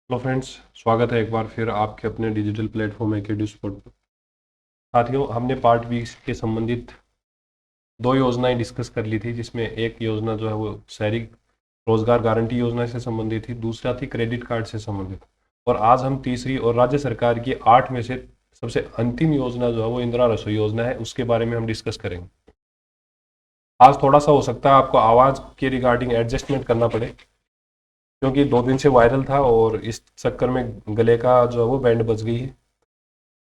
Hello friends, स्वागत है एक बार फिर आपके अपने डिजिटल प्लेटफॉर्म एकेडू स्पोर्ट पर। साथियों, हमने पार्ट 20 के संबंधित दो योजनाएं डिस्कस कर ली थी, जिसमें एक योजना जो है वो शहरी रोजगार गारंटी योजना से संबंधित थी, दूसरा थी क्रेडिट कार्ड से संबंधित। और आज हम तीसरी और राज्य सरकार की 8 में से सबसे अंतिम योजना जो है वो इंदिरा रसोई योजना है, उसके बारे में हम डिस्कस करेंगे। आज थोड़ा सा हो सकता है आपको आवाज़ के रिगार्डिंग एडजस्टमेंट करना पड़े, क्योंकि 2 दिन से वायरल था और इस चक्कर में गले का जो है वो बैंड बज गई है।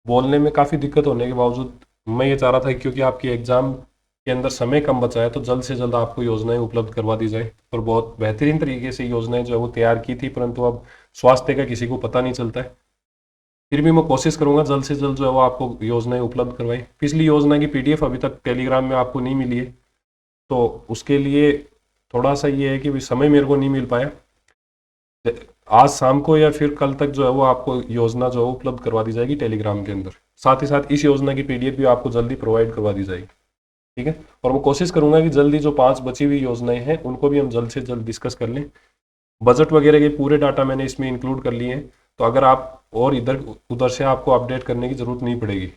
बोलने में काफ़ी दिक्कत होने के बावजूद मैं ये चाह रहा था कि क्योंकि आपकी एग्ज़ाम के अंदर समय कम बचा है, तो जल्द से जल्द आपको योजनाएं उपलब्ध करवा दी जाए। और बहुत बेहतरीन तरीके से योजनाएं जो है वो तैयार की थी, परंतु अब स्वास्थ्य का किसी को पता नहीं चलता है। फिर भी मैं कोशिश करूंगा जल्द से जल्द जो है वो आपको योजनाएं उपलब्ध करवाएं। पिछली योजना की पीडीएफ अभी तक टेलीग्राम में आपको नहीं मिली है, तो उसके लिए थोड़ा सा ये है कि समय मेरे को नहीं मिल पाया। आज शाम को या फिर कल तक जो है वो आपको योजना जो है उपलब्ध करवा दी जाएगी टेलीग्राम के अंदर। साथ ही साथ इस योजना की पीडीएफ भी आपको जल्दी प्रोवाइड करवा दी जाएगी। ठीक है, और मैं कोशिश करूंगा कि जल्दी जो 5 बची हुई योजनाएं हैं उनको भी हम जल्द से जल्द डिस्कस कर लें। बजट वगैरह के पूरे डाटा मैंने इसमें इंक्लूड कर लिए हैं, तो अगर आप और इधर उधर से आपको अपडेट करने की जरूरत नहीं पड़ेगी।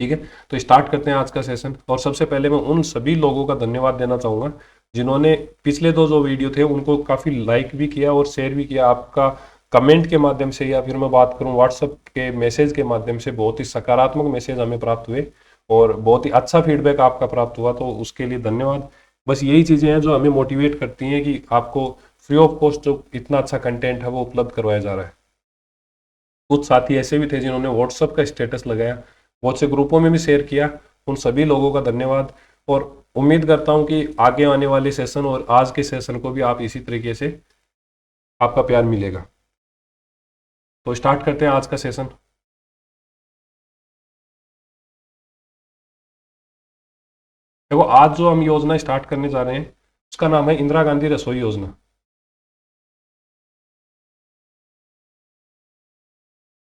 ठीक है, तो स्टार्ट करते हैं आज का सेशन। और सबसे पहले मैं उन सभी लोगों का धन्यवाद देना चाहूँगा जिन्होंने पिछले दो जो वीडियो थे उनको काफ़ी लाइक भी किया और शेयर भी किया। आपका कमेंट के माध्यम से या फिर मैं बात करूं व्हाट्सएप के मैसेज के माध्यम से बहुत ही सकारात्मक मैसेज हमें प्राप्त हुए और बहुत ही अच्छा फीडबैक आपका प्राप्त हुआ, तो उसके लिए धन्यवाद। बस यही चीज़ें हैं जो हमें मोटिवेट करती हैं कि आपको फ्री ऑफ कॉस्ट जो इतना अच्छा कंटेंट है वो उपलब्ध करवाया जा रहा है। कुछ साथी ऐसे भी थे जिन्होंने व्हाट्सएप का स्टेटस लगाया, बहुत से ग्रुपों में भी शेयर किया। उन सभी लोगों का धन्यवाद। और उम्मीद करता हूं कि आगे आने वाले सेशन और आज के सेशन को भी आप इसी तरीके से आपका प्यार मिलेगा। तो स्टार्ट करते हैं आज का सेशन। देखो, आज जो हम योजना स्टार्ट करने जा रहे हैं उसका नाम है इंदिरा गांधी रसोई योजना।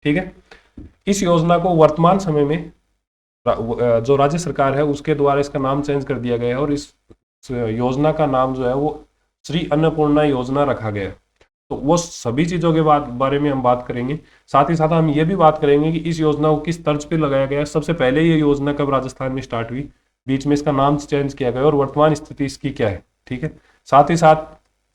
ठीक है, इस योजना को वर्तमान समय में जो राज्य सरकार है उसके द्वारा इसका नाम चेंज कर दिया गया है और इस योजना का नाम जो है वो श्री अन्नपूर्णा योजना रखा गया है। तो वो सभी चीज़ों के बारे में हम बात करेंगे। साथ ही साथ हम ये भी बात करेंगे कि इस योजना को किस तर्ज पे लगाया गया है। सबसे पहले ये योजना कब राजस्थान में स्टार्ट हुई, बीच में इसका नाम चेंज किया गया और वर्तमान स्थिति इसकी क्या है। ठीक है, साथ ही साथ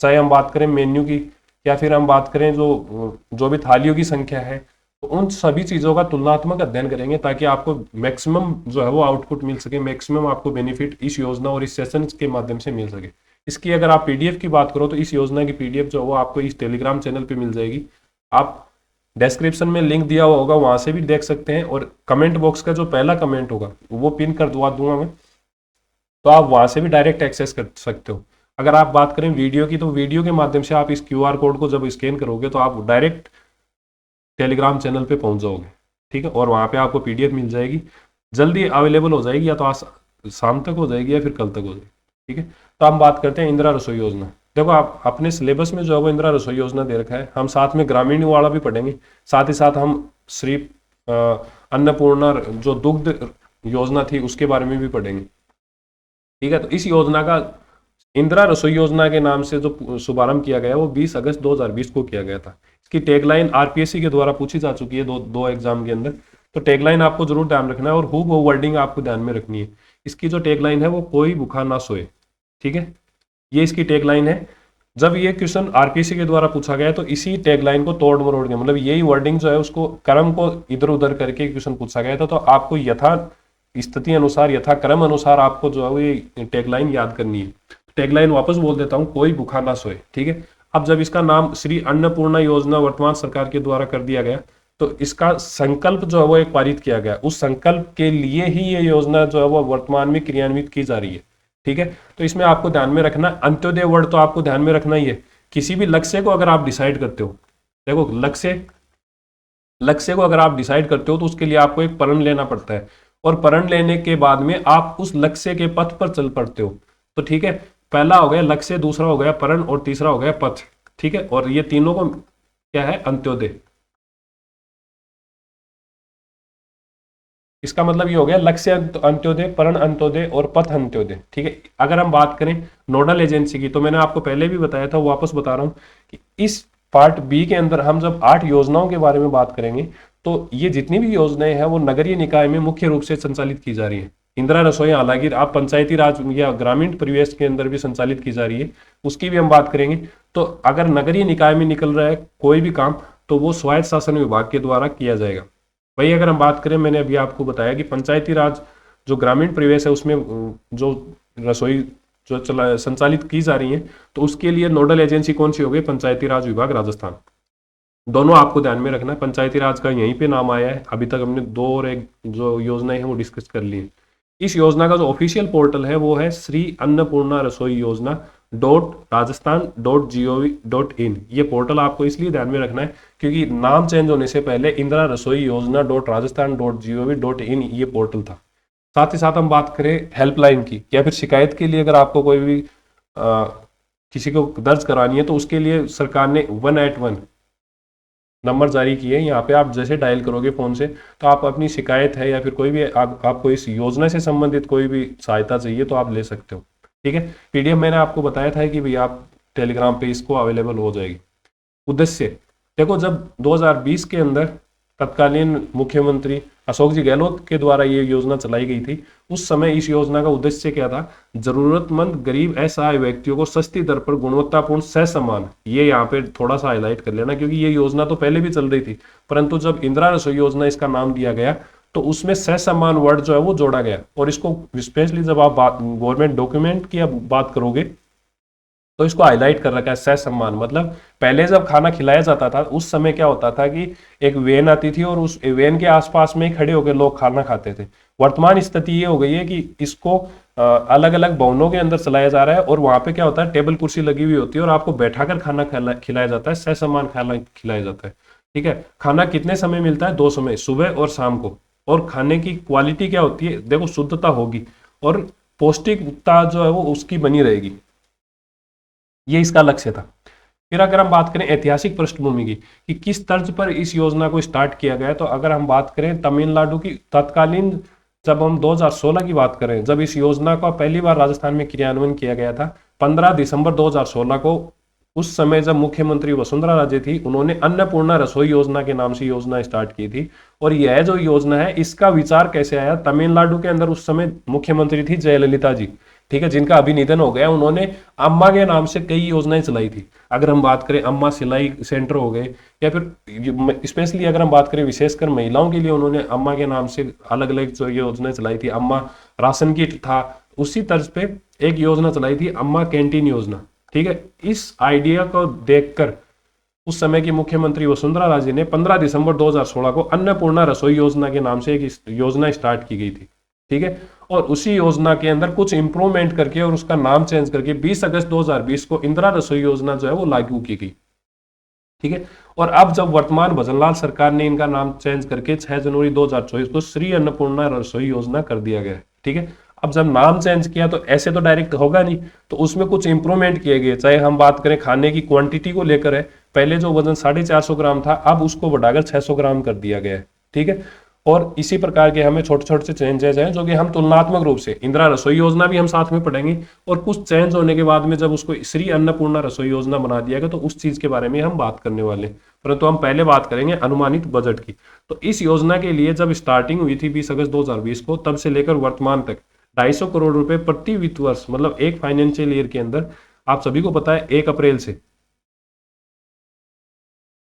चाहे हम बात करें मेन्यू की या फिर हम बात करें जो जो भी थालियों की संख्या है, तो उन सभी चीज़ों का तुलनात्मक अध्ययन करेंगे ताकि आपको मैक्सिमम जो है वो आउटपुट मिल सके, मैक्सिमम आपको बेनिफिट इस योजना और इस सेशन के माध्यम से मिल सके। इसकी अगर आप पीडीएफ की बात करो तो इस योजना की पीडीएफ जो है वो आपको इस टेलीग्राम चैनल पे मिल जाएगी। आप डिस्क्रिप्शन में लिंक दिया हुआ होगा, वहां से भी देख सकते हैं, और कमेंट बॉक्स का जो पहला कमेंट होगा वो पिन कर दूंगा मैं, तो आप वहां से भी डायरेक्ट एक्सेस कर सकते हो। अगर आप बात करें वीडियो की, तो वीडियो के माध्यम से आप इस क्यूआर कोड को जब स्कैन करोगे तो आप डायरेक्ट टेलीग्राम चैनल पे पहुंच जाओगे। ठीक है, और वहां पे आपको पीडीएफ मिल जाएगी, जल्दी अवेलेबल हो जाएगी, या तो आज शाम तक हो जाएगी या फिर कल तक हो जाएगी। ठीक है, तो हम बात करते हैं इंदिरा रसोई योजना। देखो, आप अपने सिलेबस में जो है वो इंदिरा रसोई योजना दे रखा है, हम साथ में ग्रामीण वाला भी पढ़ेंगे। साथ ही साथ हम श्री अन्नपूर्णा जो दुग्ध योजना थी उसके बारे में भी पढ़ेंगे। ठीक है, तो इस योजना का इंदिरा रसोई योजना के नाम से जो शुभारंभ किया गया वो 20 अगस्त 2020 को किया गया था। इसकी टैगलाइन आरपीएससी के द्वारा पूछी जा चुकी है दो दो एग्जाम के अंदर, तो टैगलाइन आपको जरूर ध्यान रखना है और हु वो वर्डिंग आपको ध्यान में रखनी है। इसकी जो टैगलाइन है वो कोई भूखा ना सोए। ठीक है, ये इसकी टैगलाइन है। जब ये क्वेश्चन आरपीएससी के द्वारा पूछा गया तो इसी टैगलाइन को तोड़ मरोड़ के, मतलब यही वर्डिंग जो है उसको क्रम को इधर उधर करके क्वेश्चन पूछा गया था, तो आपको यथा स्थिति अनुसार यथा क्रम अनुसार आपको जो है वो ये टैगलाइन याद करनी है। टैगलाइन वापस बोल देता हूं, कोई भूखा ना सोए। ठीक है, अब जब इसका नाम श्री अन्नपूर्णा योजना वर्तमान सरकार के द्वारा कर दिया गया, तो इसका संकल्प जो है वो एक पारित किया गया। उस संकल्प के लिए ही ये योजना जो है वो वर्तमान में क्रियान्वित की जा रही है। ठीक है, तो इसमें आपको ध्यान में रखना, अंत्योदय वर्ड तो आपको ध्यान में रखना ही है। किसी भी लक्ष्य को अगर आप डिसाइड करते हो, देखो लक्ष्य को अगर आप डिसाइड करते हो तो उसके लिए आपको एक प्रण लेना पड़ता है, और प्रण लेने के बाद में आप उस लक्ष्य के पथ पर चल पड़ते हो। तो ठीक है, पहला हो गया लक्ष्य, दूसरा हो गया प्रण और तीसरा हो गया पथ। ठीक है, और ये तीनों को क्या है, अंत्योदय। इसका मतलब ये हो गया लक्ष्य अंत्योदय, प्रण अंत्योदय और पथ अंत्योदय। ठीक है, अगर हम बात करें नोडल एजेंसी की, तो मैंने आपको पहले भी बताया था, वापस बता रहा हूं कि इस पार्ट बी के अंदर हम जब 8 योजनाओं के बारे में बात करेंगे, तो ये जितनी भी योजनाएं हैं वो नगरीय निकाय में मुख्य रूप से संचालित की जा रही है। इंदिरा रसोई हालांकि आप पंचायती राज या ग्रामीण परिवेश के अंदर भी संचालित की जा रही है, उसकी भी हम बात करेंगे। तो अगर नगरीय निकाय में निकल रहा है कोई भी काम, तो वो स्वायत्त शासन विभाग के द्वारा किया जाएगा। वही अगर हम बात करें, मैंने अभी आपको बताया कि पंचायती राज जो ग्रामीण परिवेश है उसमें जो रसोई जो संचालित की जा रही है, तो उसके लिए नोडल एजेंसी कौन सी होगी? पंचायती राज विभाग राजस्थान। दोनों आपको ध्यान में रखना है, पंचायती राज का यहीं पे नाम आया है। अभी तक हमने 2 और 1 जो योजनाएं हैं वो डिस्कस कर ली है। इस योजना का जो ऑफिशियल पोर्टल है वो है श्री अन्नपूर्णा रसोई योजना .rajasthan.gov.in। ये पोर्टल आपको इसलिए ध्यान में रखना है क्योंकि नाम चेंज होने से पहले इंदिरा रसोई योजना .rajasthan.gov.in ये पोर्टल था। साथ ही साथ हम बात करें हेल्पलाइन की या फिर शिकायत के लिए, अगर आपको कोई भी किसी को दर्ज करानी है तो उसके लिए सरकार ने 181 नंबर जारी किए। यहाँ पे आप जैसे डायल करोगे फोन से, तो आप अपनी शिकायत है या फिर कोई भी आपको इस योजना से संबंधित कोई भी सहायता चाहिए तो आप ले सकते हो। ठीक है, पीडीएफ मैंने आपको बताया था कि भाई आप टेलीग्राम पे इसको अवेलेबल हो जाएगी। उद्देश्य देखो, जब 2020 के अंदर तत्कालीन मुख्यमंत्री अशोक जी गहलोत के द्वारा ये योजना चलाई गई थी, उस समय इस योजना का उद्देश्य क्या था? जरूरतमंद गरीब असहाय व्यक्तियों को सस्ती दर पर गुणवत्तापूर्ण सह सम्मान, ये यहाँ पे थोड़ा सा हाईलाइट कर लेना क्योंकि ये योजना तो पहले भी चल रही थी, परंतु जब इंदिरा रसोई योजना इसका नाम दिया गया तो उसमें सह सम्मान वर्ड जो है वो जोड़ा गया। और इसको स्पेशली जब आप गवर्नमेंट डॉक्यूमेंट की बात करोगे तो इसको हाईलाइट कर रखा है सह सम्मान। मतलब पहले जब खाना खिलाया जाता था उस समय क्या होता था कि एक वैन आती थी और उस वैन के आसपास में खड़े होकर लोग खाना खाते थे। वर्तमान स्थिति ये हो गई है कि इसको अलग अलग भवनों के अंदर चलाया जा रहा है और वहां पे क्या होता है, टेबल कुर्सी लगी हुई होती है और आपको बैठाकर खाना खिलाया जाता है, सह सम्मान खाना खिलाया जाता है। ठीक है, खाना कितने समय मिलता है? 2 समय, सुबह और शाम को। और खाने की क्वालिटी क्या होती है? देखो, शुद्धता होगी और पौष्टिकता जो है वो उसकी बनी रहेगी, ये इसका लक्ष्य था। फिर अगर हम बात करें ऐतिहासिक पृष्ठभूमि की कि किस तर्ज पर इस योजना को स्टार्ट किया गया, तो अगर हम बात करें तमिलनाडु की तत्कालीन, जब हम 2016 की बात करें, जब इस योजना का पहली बार राजस्थान में क्रियान्वयन किया गया था 15 दिसंबर 2016 को, उस समय जब मुख्यमंत्री वसुंधरा राजे थी, उन्होंने अन्नपूर्णा रसोई योजना के नाम से योजना स्टार्ट की थी। और यह जो योजना है इसका विचार कैसे आया? तमिलनाडु के अंदर उस समय मुख्यमंत्री थी जयललिता जी, ठीक है, जिनका अभी निधन हो गया। उन्होंने अम्मा के नाम से कई योजनाएं चलाई थी। अगर हम बात करें अम्मा सिलाई सेंटर हो गए, या फिर स्पेशली अगर हम बात करें विशेषकर महिलाओं के लिए, उन्होंने अम्मा के नाम से अलग अलग जो योजनाएं चलाई थी। अम्मा राशन किट था, उसी तर्ज पे एक योजना चलाई थी अम्मा कैंटीन योजना। ठीक है, इस आइडिया को देखकर उस समय की मुख्यमंत्री वसुंधरा राजे ने 15 दिसंबर 2016 को अन्नपूर्णा रसोई योजना के नाम से एक योजना स्टार्ट की गई थी। ठीक है, और उसी योजना के अंदर कुछ इंप्रूवमेंट करके और उसका नाम चेंज करके 20 अगस्त 2020 को इंदिरा रसोई योजना जो है वो लागू की गई। ठीक है, और अब जब वर्तमान भजनलाल सरकार ने इनका नाम चेंज करके 6 जनवरी 2024 को श्री अन्नपूर्णा रसोई योजना कर दिया गया। ठीक है, अब जब नाम चेंज किया तो ऐसे तो डायरेक्ट होगा नहीं, तो उसमें कुछ इंप्रूवमेंट किए गए। चाहे हम बात करें खाने की क्वांटिटी को लेकर है, पहले जो वजन 450 ग्राम था अब उसको बढ़ाकर 600 ग्राम कर दिया गया है। ठीक है, और इसी प्रकार के हमें छोटे छोटे से चेंजेस हैं जो कि हम तुलनात्मक रूप से, इंदिरा रसोई योजना भी हम साथ में पढ़ेंगे और कुछ चेंज होने के बाद में जब उसको श्री अन्नपूर्णा रसोई योजना बना दिया गया तो उस चीज के बारे में हम बात करने वाले हैं। परंतु हम पहले बात करेंगे अनुमानित बजट की। तो इस योजना के लिए जब स्टार्टिंग हुई थी 20 अगस्त 2020 को, तब से लेकर वर्तमान तक 250 करोड़ रुपए प्रति वित्त वर्ष, मतलब एक फाइनेंशियल ईयर के अंदर, आप सभी को पता है 1 अप्रैल से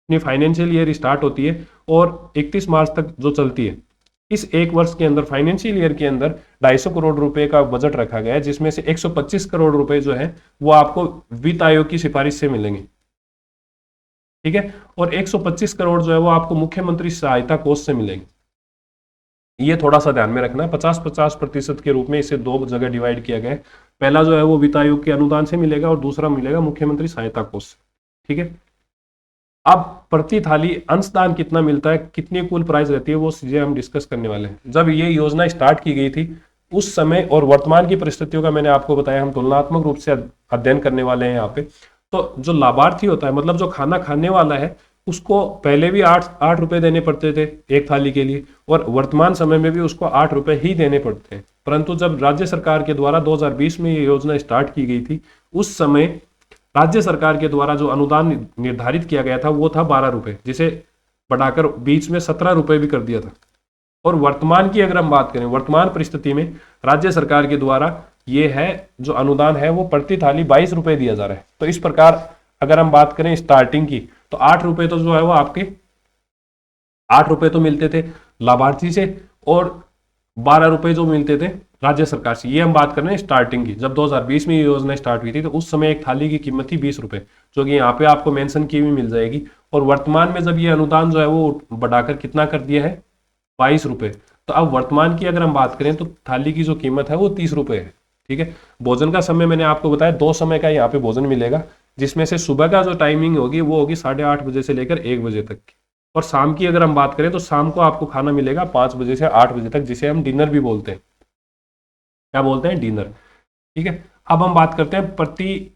अपनी फाइनेंशियल ईयर स्टार्ट होती है और 31 मार्च तक जो चलती है, इस एक वर्ष के अंदर फाइनेंशियल ईयर के अंदर 250 करोड़ रुपए का बजट रखा गया है, जिसमें से 125 करोड़ रुपए जो है वो आपको वित्त आयोग की सिफारिश से मिलेंगे। ठीक है, और 125 करोड़ जो है वो आपको मुख्यमंत्री सहायता कोष से मिलेंगे। ये थोड़ा सा ध्यान में रखना है, 50-50% के रूप में इसे 2 जगह डिवाइड किया गया है। पहला जो है वो वित्त आयोग के अनुदान से मिलेगा और दूसरा मिलेगा मुख्यमंत्री सहायता कोष से। ठीक है, अब प्रति थाली अंशदान कितना मिलता है, कितनी कुल प्राइस रहती है, वो चीजें हम डिस्कस करने वाले हैं। जब ये योजना स्टार्ट की गई थी उस समय और वर्तमान की परिस्थितियों का मैंने आपको बताया, हम तुलनात्मक रूप से अध्ययन करने वाले हैं यहाँ पे। तो जो लाभार्थी होता है, मतलब जो खाना खाने वाला है, उसको पहले भी 8 रुपए देने पड़ते थे एक थाली के लिए, और वर्तमान समय में भी उसको 8 रुपए ही देने पड़ते हैं। परंतु जब राज्य सरकार के द्वारा 2020 में ये योजना स्टार्ट की गई थी, उस समय राज्य सरकार के द्वारा जो अनुदान निर्धारित किया गया था वो था 12 रुपए, जिसे बढ़ाकर बीच में 17 रुपए भी कर दिया था। और वर्तमान की अगर हम बात करें, वर्तमान परिस्थिति में राज्य सरकार के द्वारा ये है जो अनुदान है वो प्रति थाली 22 रुपए दिया जा रहा है। तो इस प्रकार अगर हम बात करें स्टार्टिंग की, तो 8 रुपए तो जो है वो आपके 8 रुपए तो मिलते थे लाभार्थी से, और 12 रुपए जो मिलते थे राज्य सरकार से। ये हम बात कर रहे हैं स्टार्टिंग की, जब 2020 में ये योजना स्टार्ट हुई थी तो उस समय एक थाली की कीमत थी 20 रुपए, जो कि यहाँ पे आपको मेंशन की हुई मिल जाएगी। और वर्तमान में जब ये अनुदान जो है वो बढ़ाकर कितना कर दिया है, 22 रुपए। तो अब वर्तमान की अगर हम बात करें तो थाली की जो कीमत है वो 30 रुपए है। ठीक है। भोजन का समय मैंने आपको बताया 2 समय का यहाँ पे भोजन मिलेगा, जिसमें से सुबह का जो टाइमिंग होगी वो होगी 8:30 बजे से लेकर 1 बजे तक की। और शाम की अगर हम बात करें तो शाम को आपको खाना मिलेगा 5 बजे से 8 बजे तक, जिसे हम डिनर भी बोलते हैं। क्या बोलते हैं? डिनर। ठीक है। अब हम बात करते हैं प्रति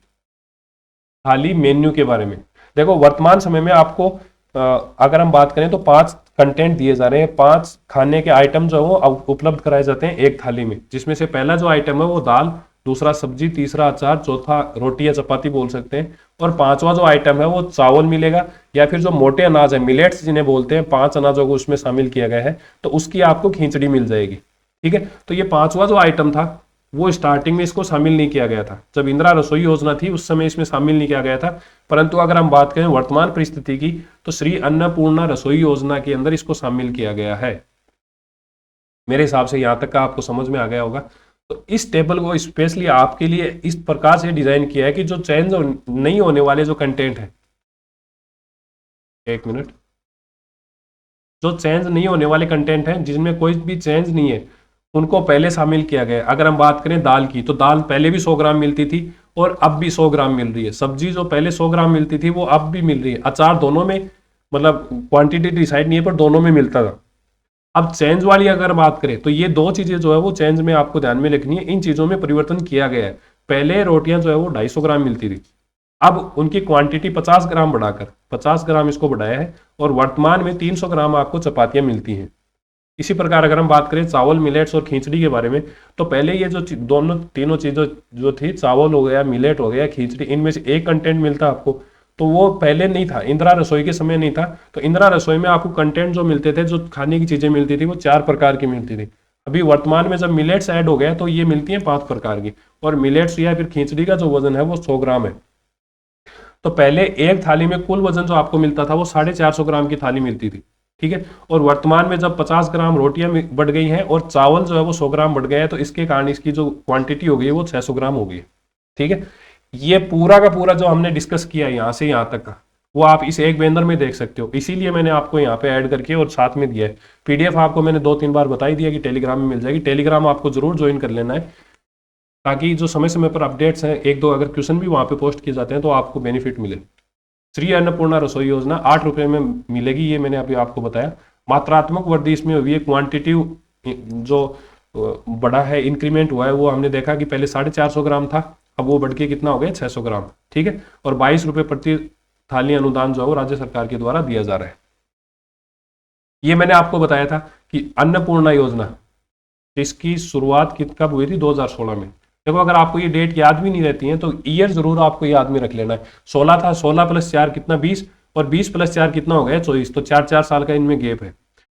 थाली मेन्यू के बारे में। देखो वर्तमान समय में आपको अगर हम बात करें तो 5 कंटेंट दिए जा रहे हैं, 5 खाने के आइटम जो है वो उपलब्ध कराए जाते हैं एक थाली में, जिसमें से पहला जो आइटम है वो दाल, दूसरा सब्जी, तीसरा अचार, चौथा रोटी या चपाती बोल सकते हैं, और पांचवा जो आइटम है वो चावल मिलेगा, या फिर जो मोटे अनाज है मिलेट्स जिन्हें बोलते हैं, 5 अनाजों को उसमें शामिल किया गया है, तो उसकी आपको खिचड़ी मिल जाएगी। ठीक है। तो ये पांचवा जो आइटम था वो स्टार्टिंग में इसको शामिल नहीं किया गया था, जब इंदिरा रसोई योजना थी उस समय इसमें शामिल नहीं किया गया था। परंतु अगर हम बात करें वर्तमान परिस्थिति की, तो श्री अन्नपूर्णा रसोई योजना के अंदर इसको शामिल किया गया है। मेरे हिसाब से यहां तक का आपको समझ में आ गया होगा। तो इस टेबल को स्पेशली आपके लिए इस प्रकार से डिजाइन किया है कि जो चेंज नहीं होने वाले जो कंटेंट है, एक मिनट, जो चेंज नहीं होने वाले कंटेंट हैं जिनमें कोई भी चेंज नहीं है उनको पहले शामिल किया गया है। अगर हम बात करें दाल की, तो दाल पहले भी 100 ग्राम मिलती थी और अब भी 100 ग्राम मिल रही है। सब्जी जो पहले 100 ग्राम मिलती थी वो अब भी मिल रही है। अचार दोनों में, मतलब क्वांटिटी डिसाइड नहीं है पर दोनों में मिलता था। अब चेंज वाली अगर बात करें तो ये दो चीजें जो है वो चेंज में आपको ध्यान में रखनी है, इन चीजों में परिवर्तन किया गया है। पहले रोटियां जो है वो 250 ग्राम मिलती थी, अब उनकी क्वांटिटी 50 ग्राम बढ़ाकर 50 ग्राम इसको बढ़ाया है, और वर्तमान में 300 ग्राम आपको चपातियां मिलती हैं। इसी प्रकार अगर हम बात करें चावल, मिलेट्स और खिचड़ी के बारे में, तो पहले ये जो दोनों तीनों चीजों जो थी, चावल हो गया, मिलेट हो गया, खिचड़ी, इनमें से एक कंटेंट मिलता आपको, तो वो पहले नहीं था, इंदिरा रसोई के समय नहीं था। तो इंदिरा रसोई में आपको कंटेंट जो मिलते थे, जो खाने की चीजें मिलती थी वो 4 प्रकार की मिलती थी। अभी वर्तमान में जब मिलेट्स ऐड हो गया तो ये मिलती है 5 प्रकार की, और मिलेट्स या फिर खिचड़ी का जो वजन है वो 100 ग्राम है। तो पहले एक थाली में कुल वजन जो आपको मिलता था वो 450 ग्राम की थाली मिलती थी। ठीक है। और वर्तमान में जब 50 ग्राम रोटियां बढ़ गई हैं और चावल जो है वो 100 ग्राम बढ़ गया है, तो इसके कारण इसकी जो क्वांटिटी हो गई है वो 600 ग्राम हो गई है। ठीक है। ये पूरा का पूरा जो हमने डिस्कस किया है यहाँ से यहाँ तक का, वो आप इस एक बैनर में देख सकते हो। इसीलिए मैंने आपको यहाँ पे ऐड करके और साथ में दिया है। पीडीएफ आपको मैंने 2-3 बार बता ही दिया कि टेलीग्राम में मिल जाएगी। टेलीग्राम आपको जरूर ज्वाइन कर लेना है, ताकि जो समय समय पर अपडेट्स हैं, एक दो अगर क्वेश्चन भी वहाँ पे पोस्ट किए जाते हैं तो आपको बेनिफिट मिले। श्री अन्नपूर्णा रसोई योजना 8 रुपए में मिलेगी, ये मैंने अभी आपको बताया। मात्रात्मक वृद्धि इसमें हुई है, क्वांटिटी जो बड़ा है, इंक्रीमेंट हुआ है, वो हमने देखा कि पहले 450 ग्राम था, अब वो बढ़ के कितना हो गया, 600 ग्राम। ठीक है। और 22 रुपए प्रति थाली अनुदान जो है वो राज्य सरकार के द्वारा दिया जा रहा है। ये मैंने आपको बताया था कि अन्नपूर्णा योजना, इसकी शुरुआत कब हुई थी, 2016 में। देखो अगर आपको ये डेट याद भी नहीं रहती है तो ईयर जरूर आपको याद में रख लेना है। 16 था, 16 + 4 कितना, 20, और 20 + 4 कितना हो गया, 24। तो 4-4 साल का इनमें गैप है।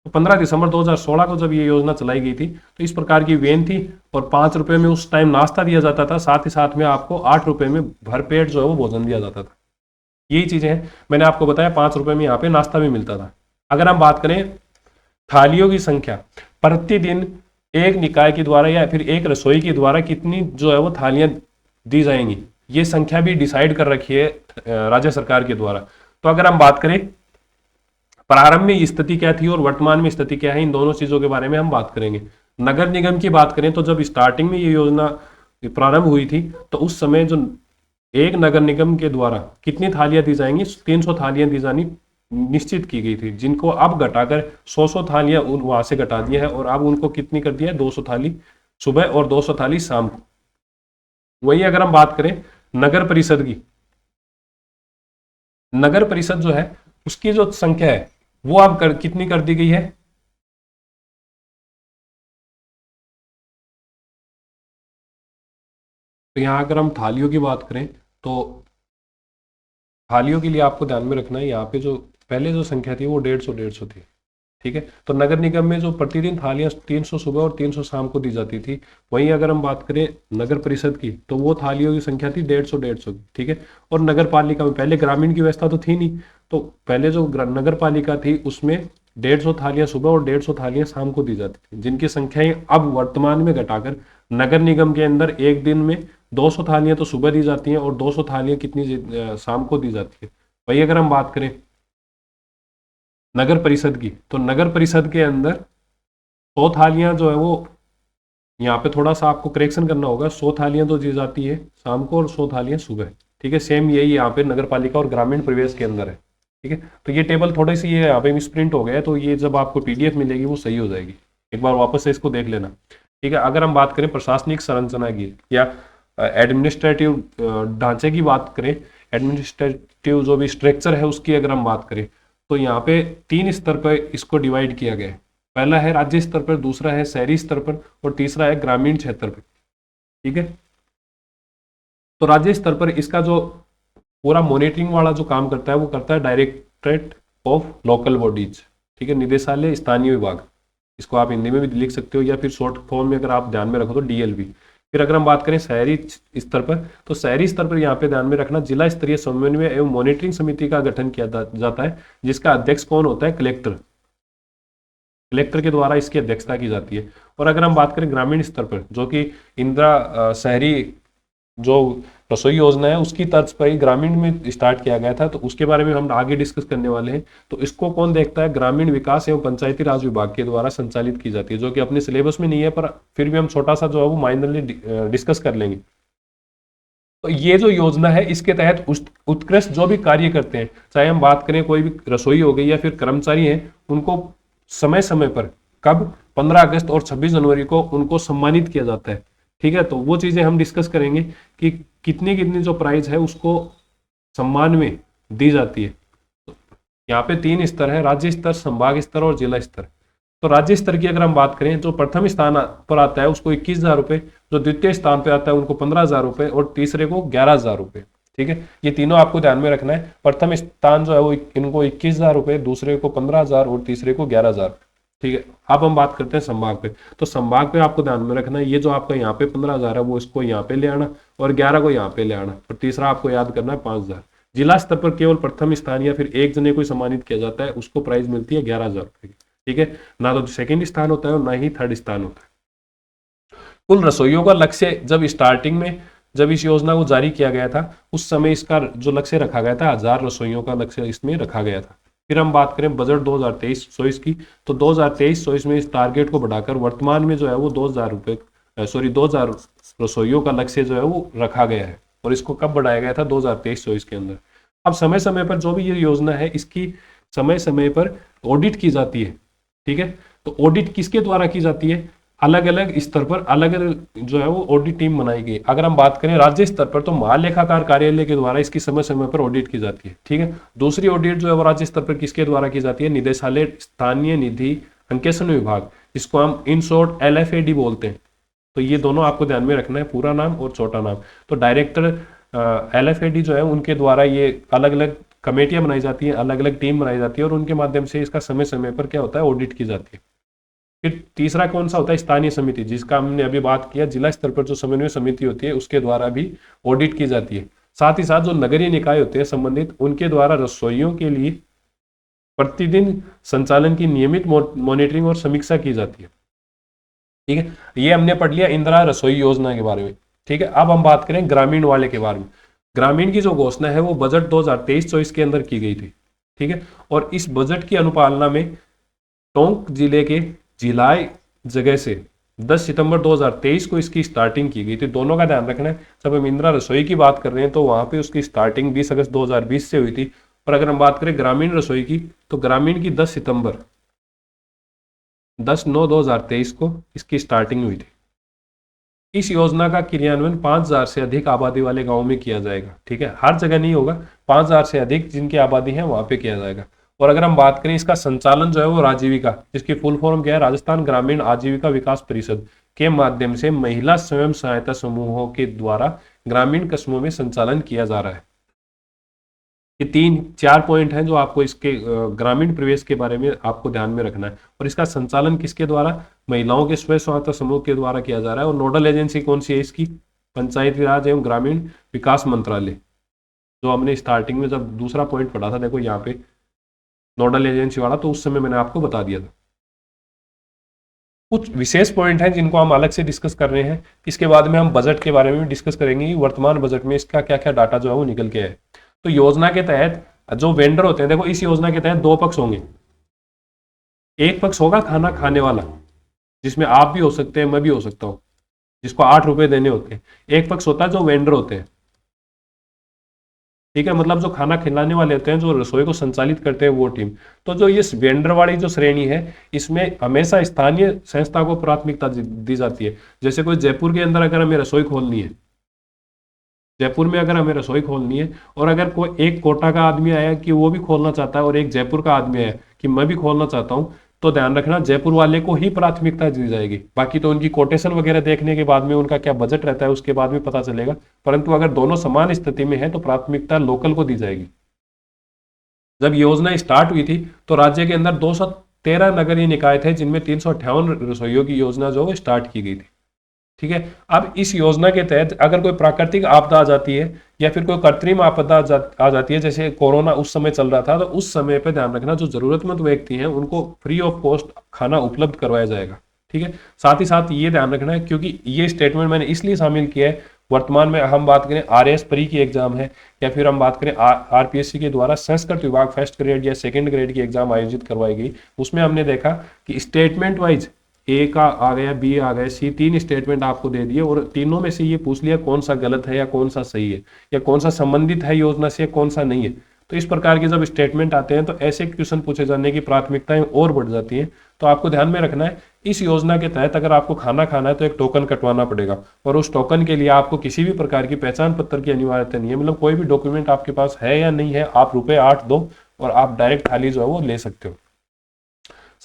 तो 15 दिसंबर 2016 को जब ये योजना चलाई गई थी तो इस प्रकार की वेन थी, और 5 रुपए में उस टाइम नाश्ता दिया जाता था, साथ ही साथ में आपको 8 रुपए में भरपेट जो है वो भोजन दिया जाता था। यही चीजें हैं, मैंने आपको बताया 5 रुपए में यहाँ पे नाश्ता भी मिलता था। अगर हम बात करें थालियों की संख्या, प्रतिदिन एक निकाय के द्वारा या फिर एक रसोई के द्वारा कितनी जो है वो थालियां दी जाएंगी, ये संख्या भी डिसाइड कर रखी है राज्य सरकार के द्वारा। तो अगर हम बात करें प्रारंभ में स्थिति क्या थी और वर्तमान में स्थिति क्या है, इन दोनों चीजों के बारे में हम बात करेंगे। नगर निगम की बात करें तो जब स्टार्टिंग में ये योजना प्रारंभ हुई थी तो उस समय जो एक नगर निगम के द्वारा कितनी थालियां दी जाएंगी, 300 थालियां दी जानी निश्चित की गई थी, जिनको अब घटाकर 100 थालियां वहां से घटा दिया है, और अब उनको कितनी कर दिया है, 200 थाली सुबह और 200 थाली शाम को। वही अगर हम बात करें नगर परिषद की, नगर परिषद जो है उसकी जो संख्या है वो अब कितनी कर दी गई है, तो यहाँ अगर हम थालियों की बात करें तो थालियों के लिए आपको ध्यान में रखना है, यहाँ पे जो पहले जो संख्या थी वो 150 थी। ठीक है, तो नगर निगम में जो प्रतिदिन थालियां 300 सुबह और 300 शाम को दी जाती थी, वहीं अगर हम बात करें नगर परिषद की तो वो थालियों की संख्या थी 150 की। ठीक है, और नगर पालिका में पहले ग्रामीण की व्यवस्था तो थी नहीं, तो पहले जो नगर पालिका थी उसमें 150 थालियां सुबह और 150 थालियां शाम को दी जाती थी, जिनकी संख्याएं अब वर्तमान में घटाकर नगर निगम के अंदर एक दिन में 200 थालियां तो सुबह दी जाती हैं और 200 थालियां कितनी शाम को दी जाती है। वही अगर हम बात करें नगर परिषद की, तो नगर परिषद के अंदर 100 थालियां जो है वो, यहाँ पे थोड़ा सा आपको करेक्शन करना होगा, 100 थालियां तो दी जाती है शाम को और 100 थालियां सुबह। ठीक है, सेम यही यहाँ पे नगर पालिका और ग्रामीण परिवेश के अंदर है। ठीक है, तो ये टेबल थोड़ी सी ये यहाँ पे मिसप्रिंट हो गया है, तो ये जब आपको पीडीएफ मिलेगी वो सही हो जाएगी, एक बार वापस से इसको देख लेना। ठीक है, अगर हम बात करें प्रशासनिक संरचना की या एडमिनिस्ट्रेटिव ढांचे की बात करें, एडमिनिस्ट्रेटिव जो भी स्ट्रक्चर है उसकी अगर हम बात करें, तो यहाँ पे 3 स्तर पर इसको डिवाइड किया गया है। पहला है राज्य स्तर पर, दूसरा है शहरी स्तर पर और तीसरा है ग्रामीण क्षेत्र पर। ठीक है, तो राज्य स्तर पर इसका जो पूरा मॉनिटरिंग वाला जो काम करता है वो करता है डायरेक्टरेट ऑफ लोकल बॉडीज। ठीक है, निदेशालय स्थानीय विभाग, इसको आप हिंदी में भी लिख सकते हो या फिर शॉर्ट फॉर्म में अगर आप ध्यान में रखो तो डीएलबी। फिर अगर हम बात करें शहरी स्तर पर, तो शहरी स्तर पर यहाँ पे ध्यान में रखना जिला स्तरीय समन्वय एवं मॉनिटरिंग समिति का गठन किया जाता है, जिसका अध्यक्ष कौन होता है? कलेक्टर। कलेक्टर के द्वारा इसकी अध्यक्षता की जाती है। और अगर हम बात करें ग्रामीण स्तर पर, जो कि इंदिरा शहरी जो रसोई योजना है उसकी तर्ज पर ही ग्रामीण में स्टार्ट किया गया था, तो उसके बारे में हम आगे डिस्कस करने वाले हैं। तो इसको कौन देखता है? ग्रामीण विकास एवं पंचायती राज विभाग के द्वारा संचालित की जाती है, जो कि अपने सिलेबस में नहीं है पर फिर भी हम छोटा सा जो है वो माइनरली डिस्कस कर लेंगे। तो ये जो योजना है इसके तहत उत्कृष्ट जो भी कार्य करते हैं, चाहे हम बात करें कोई भी रसोई हो गई या फिर कर्मचारी हैं, उनको समय समय पर, कब? 15 अगस्त और 26 जनवरी को उनको सम्मानित किया जाता है। ठीक है, तो वो चीजें हम डिस्कस करेंगे कि कितनी कितनी जो प्राइज है उसको सम्मान में दी जाती है। तो यहाँ पे 3 स्तर है, राज्य स्तर, संभाग स्तर और जिला स्तर। तो राज्य स्तर की अगर हम बात करें, जो प्रथम स्थान पर आता है उसको 21,000 रुपए, जो द्वितीय स्थान पर आता है उनको 15,000 रुपए और तीसरे को 11,000 रुपए। ठीक है, ये तीनों आपको ध्यान में रखना है। प्रथम स्थान जो है वो इनको 21,000 रुपए, दूसरे को 15,000 और तीसरे को 11,000। ठीक है, अब हम बात करते हैं संभाग पे। तो संभाग पे आपको ध्यान में रखना है, ये जो आपका यहाँ पे 15,000 है वो इसको यहाँ पे ले आना और 11 को यहाँ पे ले आना और तीसरा आपको याद करना है 5,000। जिला स्तर पर केवल प्रथम स्थान या फिर एक जने को सम्मानित किया जाता है, उसको प्राइज मिलती है 11,000 रुपए की। ठीक है, ना तो सेकंड स्थान होता है और ना ही थर्ड स्थान होता है। कुल रसोइयों का लक्ष्य, जब स्टार्टिंग में जब इस योजना को जारी किया गया था उस समय इसका जो लक्ष्य रखा गया था 1000 रसोइयों का लक्ष्य इसमें रखा गया था। फिर हम बात करें बजट 2023-24 की, तो 2023-24 में इस टारगेट को बढ़ाकर वर्तमान में जो है वो 2000 रसोइयों का लक्ष्य जो है वो रखा गया है। और इसको कब बढ़ाया गया था? 2023-24 के अंदर। अब समय समय पर जो भी ये योजना है इसकी समय समय पर ऑडिट की जाती है। ठीक है, तो ऑडिट किसके द्वारा की जाती है? अलग अलग स्तर पर अलग अलग जो है वो ऑडिट टीम बनाई गई। अगर हम बात करें राज्य स्तर पर, तो महालेखाकार कार्यालय के द्वारा इसकी समय समय पर ऑडिट की जाती है। ठीक है, दूसरी ऑडिट जो है वो राज्य स्तर पर किसके द्वारा की जाती है? निदेशालय स्थानीय निधि अंकेक्षण विभाग, जिसको हम इन शॉर्ट LFAD बोलते हैं। तो ये दोनों आपको ध्यान में रखना है, पूरा नाम और छोटा नाम। तो डायरेक्टर LFAD जो है उनके द्वारा ये अलग अलग कमेटियां बनाई जाती हैं, अलग अलग टीम बनाई जाती है और उनके माध्यम से इसका समय समय पर क्या होता है? ऑडिट की जाती है। फिर तीसरा कौन सा होता है? स्थानीय समिति, जिसका हमने अभी बात किया, जिला स्तर पर जो समन्वय समिति होती है उसके द्वारा भी ऑडिट की जाती है। साथ ही साथ जो नगरीय निकाय होते हैं संबंधित, उनके द्वारा रसोइयों के लिए प्रतिदिन संचालन की नियमित मॉनिटरिंग और समीक्षा की जाती है। ठीक है, ये हमने पढ़ लिया इंदिरा रसोई योजना के बारे में। ठीक है, अब हम बात करें ग्रामीण वाले के बारे में। ग्रामीण की जो घोषणा है वो बजट 2023-24 के अंदर की गई थी। ठीक है, और इस बजट की अनुपालना में टोंक जिले के जिलाई जगह से 10 सितंबर 2023 को इसकी स्टार्टिंग की गई थी। दोनों का ध्यान रखना है, जब हम इंदिरा रसोई की बात कर रहे हैं तो वहां पे उसकी स्टार्टिंग 20 अगस्त 2020 से हुई थी। और अगर हम बात करें ग्रामीण रसोई की, तो ग्रामीण की 10/9/2023 को इसकी स्टार्टिंग हुई थी। इस योजना का क्रियान्वयन 5,000 से अधिक आबादी वाले गांवों में किया जाएगा। ठीक है, हर जगह नहीं होगा, 5,000 से अधिक जिनकी आबादी है वहां पे किया जाएगा। और अगर हम बात करें इसका संचालन जो है वो राजीविका, जिसकी फुल फॉर्म क्या है? राजस्थान ग्रामीण आजीविका विकास परिषद के माध्यम से महिला स्वयं सहायता समूहों के द्वारा ग्रामीण कस्बों में संचालन किया जा रहा है। ये 3-4 पॉइंट हैं जो आपको इसके ग्रामीण प्रवेश के बारे में आपको ध्यान में रखना है। और इसका संचालन किसके द्वारा? महिलाओं के स्वयं सहायता समूह के द्वारा किया जा रहा है। और नोडल एजेंसी कौन सी है इसकी? पंचायती राज एवं ग्रामीण विकास मंत्रालय। जो हमने स्टार्टिंग में जब दूसरा पॉइंट पढ़ा था, देखो यहाँ पे नोडल एजेंसी वाला, तो उस समय मैंने आपको बता दिया था। कुछ विशेष पॉइंट हैं जिनको हम अलग से डिस्कस कर रहे हैं। इसके बाद में हम बजट के बारे में भी डिस्कस करेंगे कि वर्तमान बजट में इसका क्या क्या डाटा जो है वो निकल के है। तो योजना के तहत जो वेंडर होते हैं, देखो इस योजना के तहत दो पक्ष होंगे। एक पक्ष होगा खाना खाने वाला, जिसमें आप भी हो सकते हैं, मैं भी हो सकता हूँ, जिसको 8 रुपए देने होते हैं। एक पक्ष होता है जो वेंडर होते हैं, ठीक है, मतलब जो खाना खिलाने वाले होते हैं, जो रसोई को संचालित करते हैं, वो टीम। तो जो ये वेंडर वाली जो श्रेणी है, इसमें हमेशा स्थानीय संस्था को प्राथमिकता दी जाती है। जैसे कोई जयपुर के अंदर अगर हमें रसोई खोलनी है, जयपुर में अगर हमें रसोई खोलनी है, और अगर कोई एक कोटा का आदमी आया कि वो भी खोलना चाहता है, और एक जयपुर का आदमी आया कि मैं भी खोलना चाहता हूं, तो ध्यान रखना जयपुर वाले को ही प्राथमिकता दी जाएगी। बाकी तो उनकी कोटेशन वगैरह देखने के बाद में, उनका क्या बजट रहता है उसके बाद में पता चलेगा। परंतु अगर दोनों समान स्थिति में है तो प्राथमिकता लोकल को दी जाएगी। जब योजना स्टार्ट हुई थी तो राज्य के अंदर 213 नगरीय निकाय थे, जिनमें 358 रसोइयों की योजना जो है स्टार्ट की गई थी। ठीक है, अब इस योजना के तहत अगर कोई प्राकृतिक आपदा आ जाती है या फिर कोई कृत्रिम आपदा आ जाती है, जैसे कोरोना उस समय चल रहा था, तो उस समय पे ध्यान रखना जो जरूरतमंद व्यक्ति हैं उनको फ्री ऑफ कॉस्ट खाना उपलब्ध करवाया जाएगा। ठीक है, साथ ही साथ ये ध्यान रखना है, क्योंकि ये स्टेटमेंट मैंने इसलिए शामिल किया है, वर्तमान में हम बात करें आरएएस प्री की एग्जाम है, या फिर हम बात करें आरपीएससी के द्वारा संस्कृत विभाग फर्स्ट ग्रेड या सेकंड ग्रेड की एग्जाम आयोजित करवाई गई, उसमें हमने देखा कि स्टेटमेंट वाइज ए का आ गया, बी आ गया, सी, 3 स्टेटमेंट आपको दे दिए, और तीनों में से ये पूछ लिया कौन सा गलत है या कौन सा सही है, या कौन सा संबंधित है योजना से, कौन सा नहीं है। तो इस प्रकार के जब स्टेटमेंट आते हैं तो ऐसे क्वेश्चन पूछे जाने की प्राथमिकताएं और बढ़ जाती हैं। तो आपको ध्यान में रखना है, इस योजना के तहत अगर आपको खाना खाना है तो एक टोकन कटवाना पड़ेगा, और उस टोकन के लिए आपको किसी भी प्रकार की पहचान पत्र की अनिवार्यता नहीं है। मतलब कोई भी डॉक्यूमेंट आपके पास है या नहीं है, आप रुपए 8 दो और आप डायरेक्ट थाली जो है वो ले सकते हो।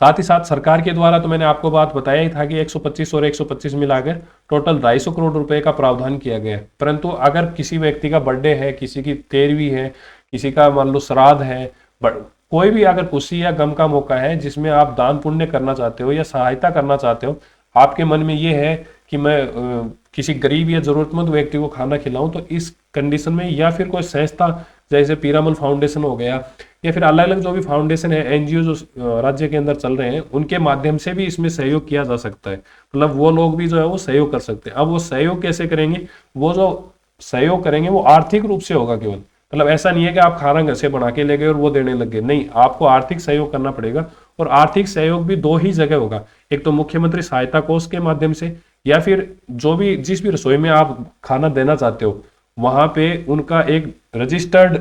साथ ही साथ सरकार के द्वारा, तो मैंने आपको बात बताया ही था कि 125 और 125 मिलाकर टोटल 250 करोड़ रुपए का प्रावधान किया गया है। परंतु अगर किसी व्यक्ति का बर्थडे है, किसी की 13वीं है, किसी का मान लो श्राद्ध है, कोई भी अगर खुशी या गम का मौका है जिसमें आप दान पुण्य करना चाहते हो या सहायता करना चाहते हो, आपके मन में ये है कि मैं किसी गरीब या जरूरतमंद व्यक्ति को खाना खिलाऊं, तो इस कंडीशन में या फिर कोई संस्था जैसे पीरामल फाउंडेशन हो गया, या फिर अलग अलग जो भी फाउंडेशन है, एनजीओ जो राज्य के अंदर चल रहे हैं, उनके माध्यम से भी इसमें सहयोग किया जा सकता है। मतलब वो लोग भी जो है वो सहयोग कर सकते हैं। अब वो सहयोग कैसे करेंगे? वो जो सहयोग करेंगे वो आर्थिक रूप से होगा केवल। मतलब ऐसा नहीं है कि आप खाना घर से बना के ले गए और वो देने लग गए, नहीं, आपको आर्थिक सहयोग करना पड़ेगा। और आर्थिक सहयोग भी 2 ही जगह होगा, एक तो मुख्यमंत्री सहायता कोष के माध्यम से, या फिर जो भी जिस भी रसोई में आप खाना देना चाहते हो वहां पे उनका एक रजिस्टर्ड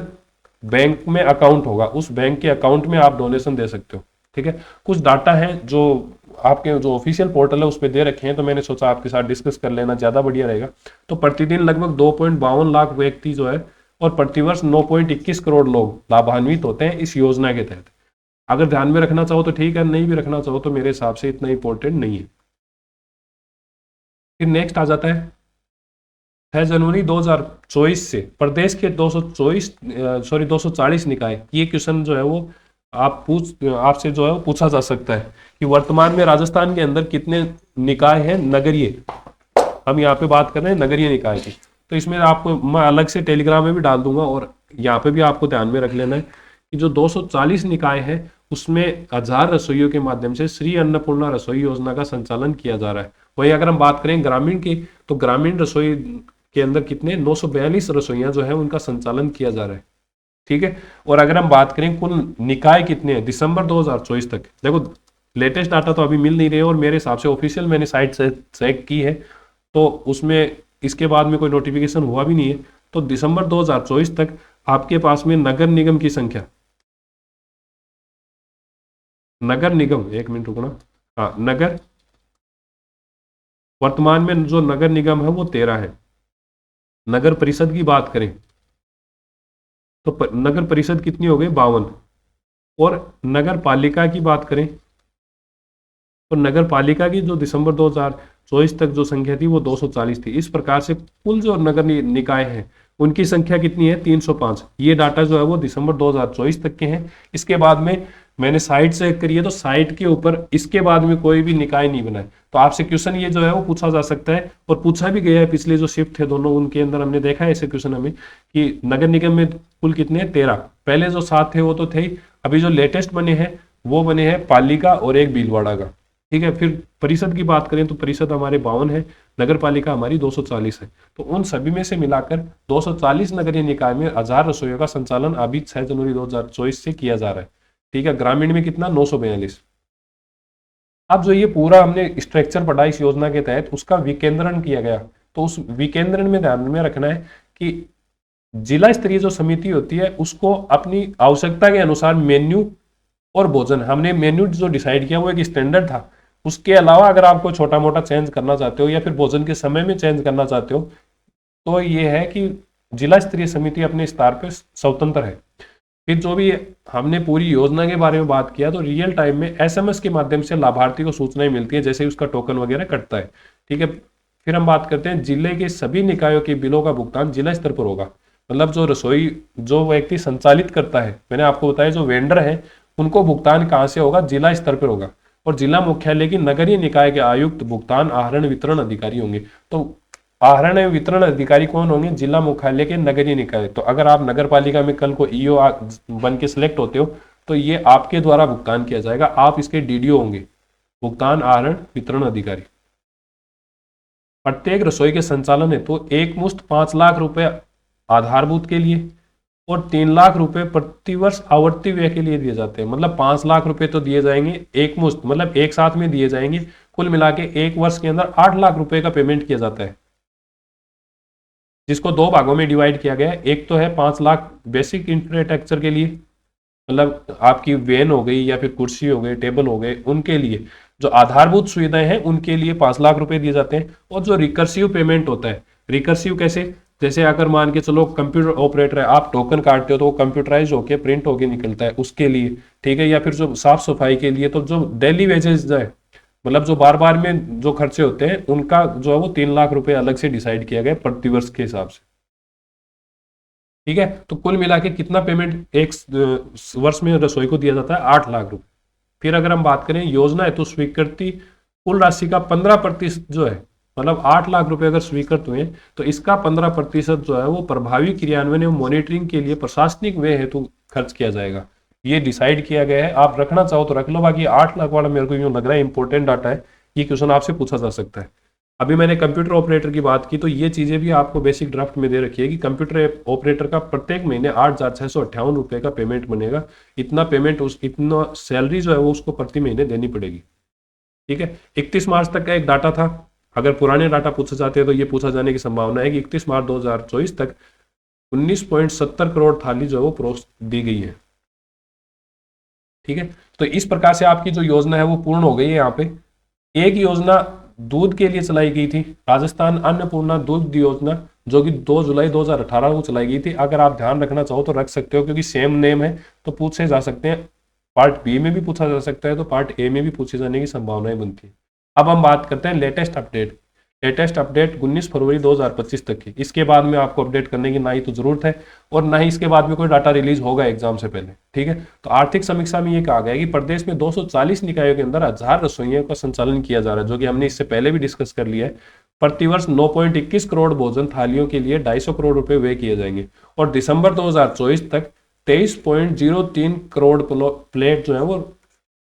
बैंक में अकाउंट होगा, उस बैंक के अकाउंट में आप डोनेशन दे सकते हो। ठीक है, कुछ डाटा है जो आपके जो ऑफिशियल पोर्टल है उस पर दे रखे हैं, तो मैंने सोचा आपके साथ डिस्कस कर लेना ज्यादा बढ़िया रहेगा। तो प्रतिदिन लगभग 2.52 लाख व्यक्ति जो है और प्रतिवर्ष 9.21 करोड़ लोग लाभान्वित होते हैं इस योजना के तहत। अगर ध्यान में रखना चाहो तो ठीक है, नहीं भी रखना चाहो तो मेरे हिसाब से इतना इंपॉर्टेंट नहीं है। फिर नेक्स्ट आ जाता है 6 जनवरी 2024 से प्रदेश के 240 निकाय। ये क्वेश्चन जो है वो आपसे जो है वो पूछा जा सकता है कि वर्तमान में राजस्थान के अंदर कितने निकाय हैं नगरीय। हम यहाँ पे बात कर रहे हैं नगरीय निकाय की, तो इसमें आपको मैं अलग से टेलीग्राम में भी डाल दूंगा, और यहाँ पे भी आपको ध्यान में रख लेना है कि जो 240 निकाय है उसमें 1000 रसोइयों के माध्यम से श्री अन्नपूर्णा रसोई योजना का संचालन किया जा रहा है। वही अगर हम बात करें ग्रामीण की, तो ग्रामीण रसोई के अंदर कितने 942 रसोइयां जो है उनका संचालन किया जा रहा है। ठीक है, और अगर हम बात करें कुल निकाय कितने हैं दिसंबर 2024 तक, देखो लेटेस्ट डाटा तो अभी मिल नहीं रहे, और मेरे हिसाब से ऑफिशियल मैंने साइट से चेक की है तो उसमें इसके बाद में कोई नोटिफिकेशन हुआ भी नहीं है। तो दिसंबर 2024 तक आपके पास में नगर निगम की संख्या, नगर निगम, एक मिनट रुकना, हाँ, नगर, वर्तमान में जो नगर निगम है वो 13 है। नगर परिषद की बात करें तो नगर परिषद कितनी हो गई? 52। और नगर पालिका की बात करें तो नगर पालिका की जो दिसंबर 2024 तक जो संख्या थी वो 240 थी। इस प्रकार से कुल जो नगर निकाय है उनकी संख्या कितनी है 305। ये डाटा जो है वो दिसंबर 2024 तक के हैं। इसके बाद में मैंने साइट चेक करी है तो साइट के ऊपर इसके बाद में कोई भी निकाय नहीं बना है। तो आपसे क्वेश्चन ये जो है वो पूछा जा सकता है और पूछा भी गया है। पिछले जो शिफ्ट थे दोनों उनके अंदर हमने देखा है ऐसे क्वेश्चन हमें कि नगर निगम में कुल कितने 13, पहले जो 7 थे वो तो थे ही, अभी जो लेटेस्ट बने हैं वो बने हैं पालिका और एक भीलवाड़ा का। ठीक है, फिर परिषद की बात करें तो परिषद हमारे 52 है, नगर पालिका हमारी 240 है। तो उन सभी में से मिलाकर 240 नगरीय निकाय में 1000 रसोइयों का संचालन अभी 6 जनवरी 2024 से किया जा रहा है। ठीक है, ग्रामीण में कितना 942। अब जो ये पूरा हमने स्ट्रक्चर पढ़ा इस योजना के तहत उसका विकेंद्रण किया गया, तो उस विकेंद्रण में ध्यान में रखना है कि जिला स्तरीय जो समिति होती है उसको अपनी आवश्यकता के अनुसार मेन्यू और भोजन, हमने मेन्यू जो डिसाइड किया वो एक स्टैंडर्ड था। उसके अलावा अगर आपको छोटा मोटा चेंज करना चाहते हो या फिर भोजन के समय में चेंज करना चाहते हो तो ये है कि जिला स्तरीय समिति अपने स्तर पे स्वतंत्र है। फिर जो भी हमने पूरी योजना के बारे में बात किया तो रियल टाइम में एसएमएस के माध्यम से लाभार्थी को सूचनाएं मिलती है जैसे ही उसका टोकन वगैरह कटता है। ठीक है, फिर हम बात करते हैं जिले के सभी निकायों के बिलों का भुगतान जिला स्तर पर होगा। मतलब जो रसोई जो व्यक्ति संचालित करता है, मैंने आपको बताया जो वेंडर है उनको भुगतान कहाँ से होगा, जिला स्तर पर होगा। और जिला मुख्यालय की नगरीय निकाय के आयुक्त भुगतान आहरण वितरण अधिकारी होंगे। तो आहरण एवं वितरण अधिकारी कौन होंगे, जिला मुख्यालय के नगरीय निकाय। तो अगर आप नगर पालिका में कल को ईओ बन के सिलेक्ट होते हो तो ये आपके द्वारा भुगतान किया जाएगा, आप इसके डीडीओ होंगे, भुगतान आहरण वितरण अधिकारी। प्रत्येक रसोई के संचालन हेतु तो एक मुश्त 5 लाख रुपए आधारभूत के लिए और 3 लाख रुपए प्रतिवर्ष आवर्ती व्यय के लिए दिए जाते हैं। मतलब 5 लाख रुपए तो दिए जाएंगे एक मुश्त, मतलब एक साथ में दिए जाएंगे। कुल मिला के एक वर्ष के अंदर 8 लाख रुपए का पेमेंट किया जाता है, जिसको 2 भागों में डिवाइड किया गया है। एक तो है 5 लाख बेसिक इंफ्रास्ट्रक्चर के लिए, मतलब आपकी वैन हो गई या फिर कुर्सी हो गई, टेबल हो गए, उनके लिए जो आधारभूत सुविधाएं हैं उनके लिए 5 लाख रुपए दिए जाते हैं। और जो रिकर्सिव पेमेंट होता है, रिकर्सिव कैसे, जैसे अगर मान के चलो कंप्यूटर ऑपरेटर है, आप टोकन काटते हो तो वो कंप्यूटराइज होके प्रिंट होके निकलता है उसके लिए। ठीक है, या फिर जो साफ सफाई के लिए, तो जो डेली वेजेस है मतलब जो बार बार में जो खर्चे होते हैं उनका जो है वो 3 लाख रुपए अलग से डिसाइड किया गया प्रतिवर्ष के हिसाब से। ठीक है, तो कुल मिला के कितना पेमेंट एक वर्ष में रसोई को दिया जाता है, 8 लाख रुपए। फिर अगर हम बात करें योजना है तो स्वीकृति कुल राशि का 15% जो है, मतलब 8 लाख रुपए अगर स्वीकृत हुए तो इसका 15% जो है वो प्रभावी क्रियान्वयन एवं मॉनिटरिंग के लिए प्रशासनिक व्यय हेतु खर्च किया जाएगा। ये डिसाइड किया गया है, आप रखना चाहो तो रख लो। बाकी 8 लाख वाला मेरे को यूं लग रहा है इंपॉर्टेंट डाटा है, ये क्वेश्चन आपसे पूछा जा सकता है। अभी मैंने कंप्यूटर ऑपरेटर की बात की तो ये चीजें भी आपको बेसिक ड्राफ्ट में दे रखी है कि कंप्यूटर ऑपरेटर का प्रत्येक महीने 8,658 रुपए का पेमेंट बनेगा। इतना पेमेंट इतना सैलरी जो है वो उसको प्रति महीने देनी पड़ेगी। ठीक है, 31 मार्च तक का एक डाटा था। अगर पुराने डाटा पूछे जाते हैं तो ये पूछा जाने की संभावना है कि 31 मार्च 2024 तक 19.70 करोड़ थाली जो है वो परोस दी गई है। ठीक है, तो इस प्रकार से आपकी जो योजना है वो पूर्ण हो गई है। यहाँ पे एक योजना दूध के लिए चलाई गई थी, राजस्थान अन्नपूर्णा दूध योजना, जो कि 2 जुलाई 2018 को चलाई गई थी। अगर आप ध्यान रखना चाहो तो रख सकते हो क्योंकि सेम नेम है तो पूछे जा सकते हैं। पार्ट बी में भी पूछा जा सकता है तो पार्ट ए में भी पूछे जाने की संभावनाएं बनती है। अब हम बात करते हैं लेटेस्ट अपडेट। लेटेस्ट अपडेट 19 फरवरी 2025 तक की। इसके बाद में आपको अपडेट करने की ना ही तो जरूरत है और ना ही इसके बाद में कोई डाटा रिलीज होगा एग्जाम से पहले। ठीक है, तो आर्थिक समीक्षा में ये कहा गया कि प्रदेश में 240 निकायों के अंदर 1000 रसोइयों का संचालन किया जा रहा है, जो कि हमने इससे पहले भी डिस्कस कर लिया है। प्रतिवर्ष 9.21 करोड़ भोजन थालियों के लिए 250 करोड़ रुपए व्यय किए जाएंगे और दिसंबर 2024 तक 23.03 करोड़ प्लेट जो है वो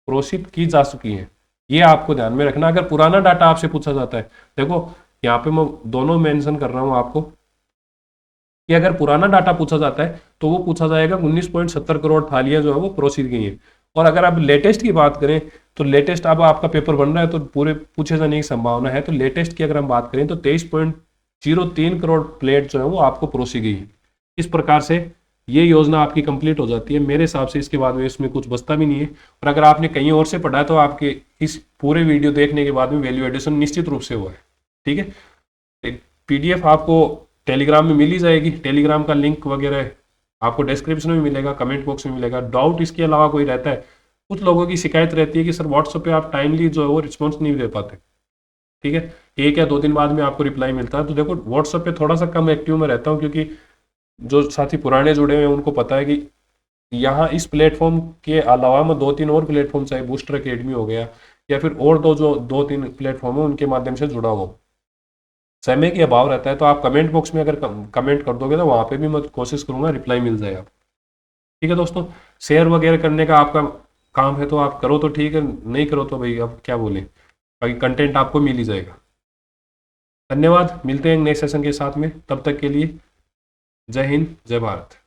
प्रोसित की जा चुकी है। ये आपको ध्यान में रखना। अगर पुराना डाटा आपसे पूछा जाता है, देखो यहाँ पे मैं दोनों मेंशन कर रहा हूं आपको कि अगर पुराना डाटा पूछा जाता है तो वो पूछा जाएगा 19.70 करोड़ थालियां जो है वो परोसी गई हैं। और अगर आप लेटेस्ट की बात करें तो लेटेस्ट अब आपका पेपर बन रहा है तो पूरे पूछे जाने की संभावना है। तो लेटेस्ट की अगर हम बात करें तो 23.03 करोड़ प्लेट जो है वो आपको परोसी गई है। इस प्रकार से ये योजना आपकी कंप्लीट हो जाती है। मेरे हिसाब से इसके बाद में इसमें कुछ बचता भी नहीं है। और अगर आपने कहीं और से पढ़ा है तो आपके इस पूरे वीडियो देखने के बाद में वैल्यू एडिशन निश्चित रूप से हुआ है। ठीक है, पीडीएफ आपको टेलीग्राम में मिल ही जाएगी। टेलीग्राम का लिंक वगैरह आपको डिस्क्रिप्शन में मिलेगा, कमेंट बॉक्स में मिलेगा। डाउट इसके अलावा कोई रहता है, कुछ लोगों की शिकायत रहती है कि सर व्हाट्सएप पे आप टाइमली जो है वो रिस्पॉन्स नहीं दे पाते। ठीक है, 1 या 2 दिन बाद में आपको रिप्लाई मिलता है। तो देखो व्हाट्सएप पे थोड़ा सा कम एक्टिव में रहता हूँ क्योंकि जो साथी पुराने जुड़े हुए हैं उनको पता है कि यहाँ इस प्लेटफॉर्म के अलावा मैं 2-3 और प्लेटफॉर्म, चाहे बूस्टर अकेडमी हो गया या फिर और जो 2-3 प्लेटफॉर्म है उनके माध्यम से जुड़ा हुआ हूँ। समय के अभाव रहता है तो आप कमेंट बॉक्स में अगर कमेंट कर दोगे तो वहाँ पे भी मैं कोशिश करूँगा रिप्लाई मिल जाए आप। ठीक है दोस्तों, शेयर वगैरह करने का आपका काम है तो आप करो तो ठीक है, नहीं करो तो भाई अब क्या बोले, बाकी कंटेंट आपको मिल ही जाएगा। धन्यवाद, मिलते हैं नेक्स्ट सेशन के साथ में, तब तक के लिए जय हिंद जय भारत।